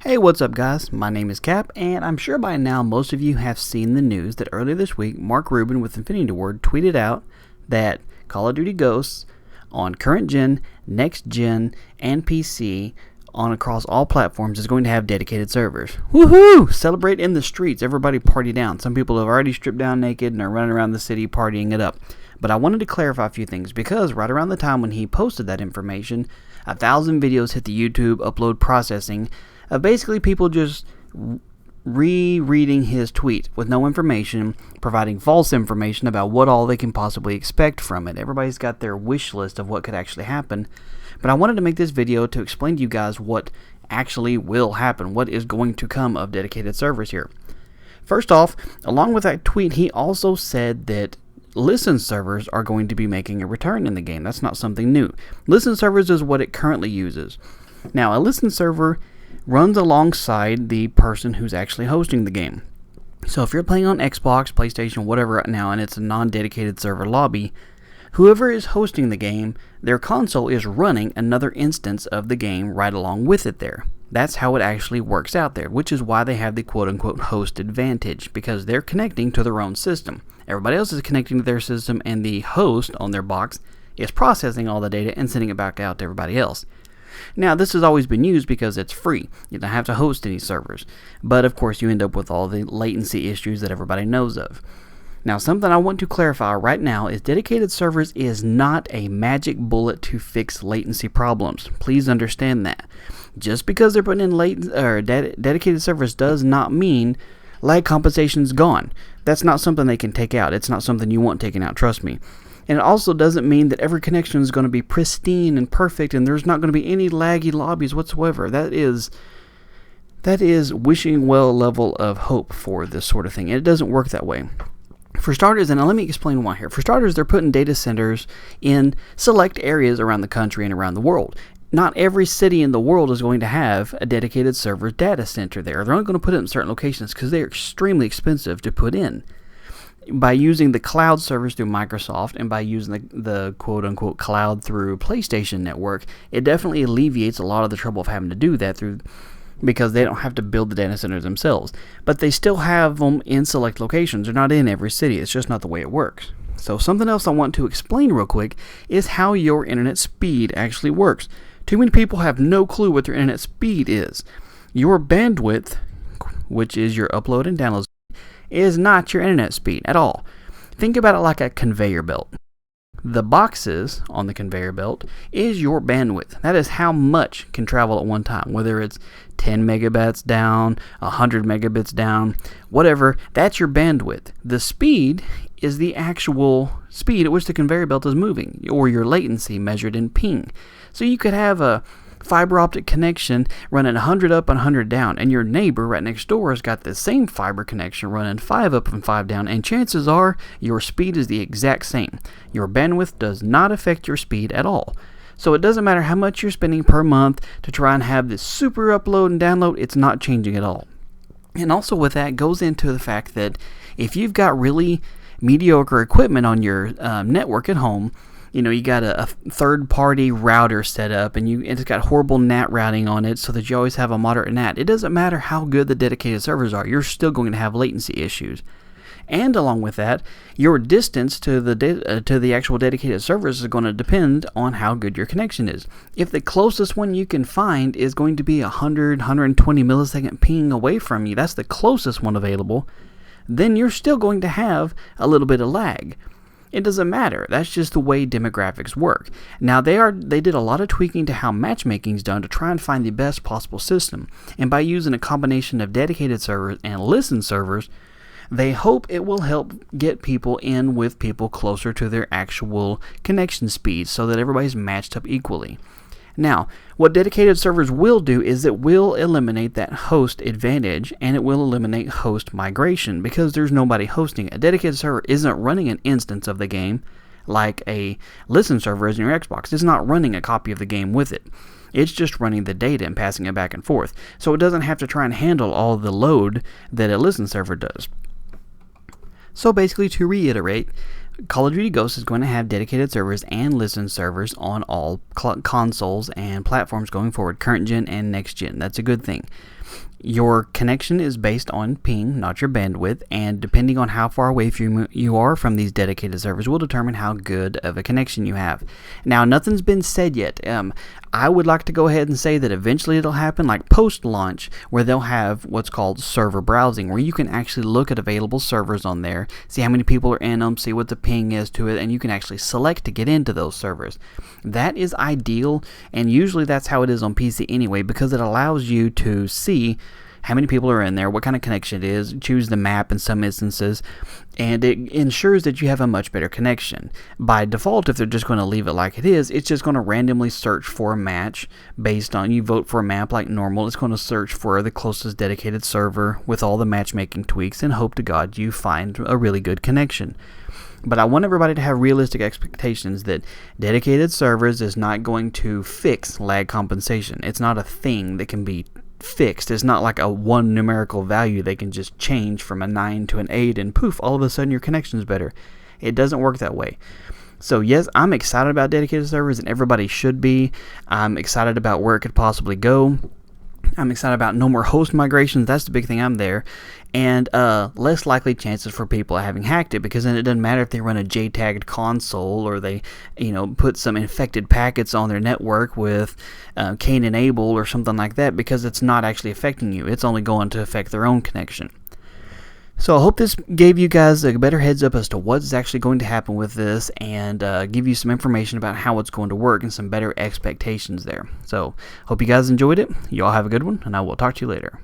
Hey, what's up guys? My name is Cap, and I'm sure by now most of you have seen the news that earlier this week, Mark Rubin with Infinity Ward tweeted out that Call of Duty Ghosts on current gen, next gen, and PC on across all platforms is going to have dedicated servers. Woohoo! Celebrate in the streets, everybody party down. Some people have already stripped down naked and are running around the city partying it up. But I wanted to clarify a few things because right around the time when he posted that information, 1,000 videos hit the YouTube upload processing of basically people just rereading his tweet with no information, providing false information about what all they can possibly expect from it. Everybody's got their wish list of what could actually happen, but I wanted to make this video to explain to you guys what actually will happen, what is going to come of dedicated servers here. First off, along with that tweet, he also said that listen servers are going to be making a return in the game. That's not something new. Listen servers is what it currently uses. Now, a listen server runs alongside the person who's actually hosting the game. So if you're playing on Xbox, PlayStation, whatever right now, and it's a non-dedicated server lobby, whoever is hosting the game, their console is running another instance of the game right along with it there. That's how it actually works out there, which is why they have the quote-unquote host advantage, because they're connecting to their own system. Everybody else is connecting to their system, and the host on their box is processing all the data and sending it back out to everybody else. Now, this has always been used because it's free. You don't have to host any servers. But, of course, you end up with all the latency issues that everybody knows of. Now, something I want to clarify right now is dedicated servers is not a magic bullet to fix latency problems. Please understand that. Just because they're putting in dedicated servers does not mean lag compensation's gone. That's not something they can take out. It's not something you want taken out, trust me. And it also doesn't mean that every connection is going to be pristine and perfect and there's not going to be any laggy lobbies whatsoever. That is wishing well a level of hope for this sort of thing. And it doesn't work that way. For starters, and let me explain why here. For starters, they're putting data centers in select areas around the country and around the world. Not every city in the world is going to have a dedicated server data center there. They're only going to put it in certain locations because they're extremely expensive to put in. By using the cloud servers through Microsoft and by using the quote-unquote cloud through PlayStation Network, it definitely alleviates a lot of the trouble of having to do that because they don't have to build the data centers themselves. But they still have them in select locations. They're not in every city. It's just not the way it works. So something else I want to explain real quick is how your internet speed actually works. Too many people have no clue what their internet speed is. Your bandwidth, which is your upload and download, is not your internet speed at all. Think about it like a conveyor belt. The boxes on the conveyor belt is your bandwidth. That is how much can travel at one time, whether it's 10 megabits down, 100 megabits down, whatever, that's your bandwidth. The speed is the actual speed at which the conveyor belt is moving, or your latency measured in ping. So you could have a fiber optic connection running 100 up and 100 down, and your neighbor right next door has got the same fiber connection running 5 up and 5 down, and chances are your speed is the exact same. Your bandwidth does not affect your speed at all. So it doesn't matter how much you're spending per month to try and have this super upload and download, it's not changing at all. And also with that goes into the fact that if you've got really mediocre equipment on your network at home, you got a third-party router set up, and it's got horrible NAT routing on it so that you always have a moderate NAT. It doesn't matter how good the dedicated servers are. You're still going to have latency issues. And along with that, your distance to the actual dedicated servers is going to depend on how good your connection is. If the closest one you can find is going to be 100, 120 millisecond ping away from you, that's the closest one available, then you're still going to have a little bit of lag. It doesn't matter. That's just the way demographics work. Now, they did a lot of tweaking to how matchmaking is done to try and find the best possible system. And by using a combination of dedicated servers and listen servers, they hope it will help get people in with people closer to their actual connection speeds so that everybody's matched up equally. Now, what dedicated servers will do is it will eliminate that host advantage, and it will eliminate host migration because there's nobody hosting it. A dedicated server isn't running an instance of the game like a listen server is in your Xbox. It's not running a copy of the game with it. It's just running the data and passing it back and forth. So it doesn't have to try and handle all the load that a listen server does. So basically, to reiterate, Call of Duty Ghosts is going to have dedicated servers and listen servers on all consoles and platforms going forward, current gen and next gen. That's a good thing. Your connection is based on ping, not your bandwidth, and depending on how far away you are from these dedicated servers will determine how good of a connection you have. Now, nothing's been said yet. I would like to go ahead and say that eventually it'll happen, like post-launch, where they'll have what's called server browsing, where you can actually look at available servers on there, see how many people are in them, see what the ping is to it, and you can actually select to get into those servers. That is ideal, and usually that's how it is on PC anyway, because it allows you to see how many people are in there, what kind of connection it is, choose the map in some instances, and it ensures that you have a much better connection. By default, if they're just going to leave it like it is, it's just going to randomly search for a match based on, you vote for a map like normal, it's going to search for the closest dedicated server with all the matchmaking tweaks and hope to God you find a really good connection. But I want everybody to have realistic expectations that dedicated servers is not going to fix lag compensation. It's not a thing that can be fixed. It's not like a one numerical value they can just change from a 9 to an 8 and poof, all of a sudden your connection is better. It doesn't work that way. So yes, I'm excited about dedicated servers, and everybody should be. I'm excited about where it could possibly go. I'm excited about no more host migrations. That's the big thing I'm there. And less likely chances for people having hacked it, because then it doesn't matter if they run a JTAGged console or they, put some infected packets on their network with Cain and Abel or something like that, because it's not actually affecting you. It's only going to affect their own connection. So I hope this gave you guys a better heads up as to what's actually going to happen with this, and give you some information about how it's going to work and some better expectations there. So hope you guys enjoyed it. You all have a good one, and I will talk to you later.